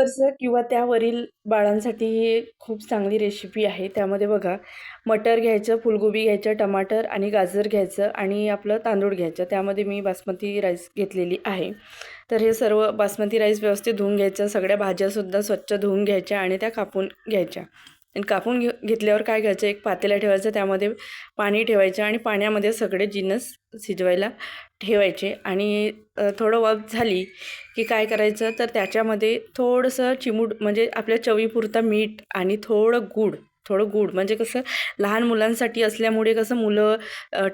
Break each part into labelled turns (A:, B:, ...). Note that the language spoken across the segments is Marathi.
A: वर्ष किंवा त्यावरील बाळांसाठी ही खूप चांगली रेसिपी आहे। त्यामध्ये बघा, मटर घ्यायचं, फुलगोबी घ्यायचं, टमाटर आणि गाजर घ्यायचं आणि आपलं तांदूळ घ्यायचं। त्यामध्ये मी बासमती राईस घेतलेली आहे। तर हे सर्व बासमती राईस व्यवस्थित धुवून घ्यायचं, सगळ्या भाज्यासुद्धा स्वच्छ धुवून घ्यायच्या आणि त्या कापून घ्यायच्या। आणि कापून घेतल्यावर काय करायचं, एक पातेला ठेवायचं, त्यामध्ये पाणी ठेवायचं आणि पाण्यामध्ये सगळे जिन्नस शिजवायला ठेवायचे। आणि थोडं वाफ झाली की काय करायचं, तर त्याच्यामध्ये थोडंसं चिमूट म्हणजे आपल्या चवीपुरता मीठ आणि थोडं गूळ म्हणजे कसं, लहान मुलांसाठी असल्यामुळे कसं मुलं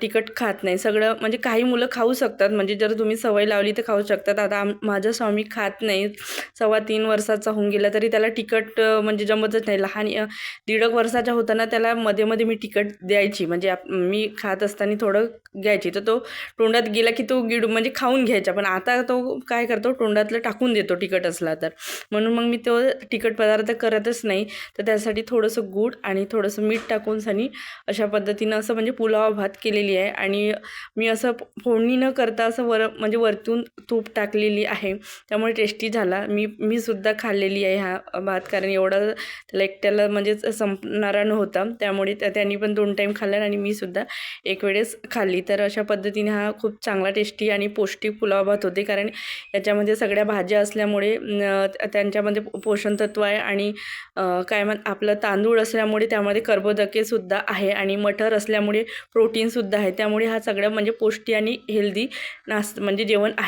A: तिखट खात नाही। सगळं म्हणजे काही मुलं खाऊ शकतात, म्हणजे जर तुम्ही सवय लावली तर खाऊ शकतात। आता माझा स्वामी खात नाही, 3.25 वर्षाचा होऊन गेला तरी त्याला तिखट म्हणजे जमतच नाही। लहान 1.5 वर्षाचा होताना त्याला मध्ये मध्ये मी तिखट द्यायची, म्हणजे मी खात असताना थोडं द्यायची, तर तो तोंडात गेला की तो गिळ म्हणजे खाऊन घ्यायचा। पण आता तो काय करतो, तोंडातलं टाकून देतो तिखट असला तर, म्हणून मग मी तो तिखट पदार्थ करतच नाही। तर त्यासाठी थोडंसं गूळ आणि थोडंसं मीठ टाकून सनी अशा पद्धतीनं असं म्हणजे पुलाव भात केलेली आहे। आणि मी असं फोडणी न करता असं म्हणजे वरतून तूप टाकलेली आहे, त्यामुळे टेस्टी झाला। मी सुद्धा खाल्लेली आहे हा भात, कारण एवढा त्याला एकट्याला म्हणजे संपणारा नव्हता, त्यामुळे त्यांनी पण 2 टाईम खाल्ला आणि मी सुद्धा एक वेळेस खाल्ली। तर अशा पद्धतीने हा खूप चांगला टेस्टी आणि पौष्टिक पुलाव भात होते, कारण याच्यामध्ये सगळ्या भाज्या असल्यामुळे त्यांच्यामध्ये पोषण तत्व आहे। आणि आपलं तांदूळ असल्यामुळे त्यामध्ये कर्बोदके सुद्धा आहे आणि मटर असल्यामुळे प्रोटीन सुद्धा आहे। त्यामुळे हा सगळं म्हणजे पौष्टिक आणि हेल्दी म्हणजे जेवण आहे।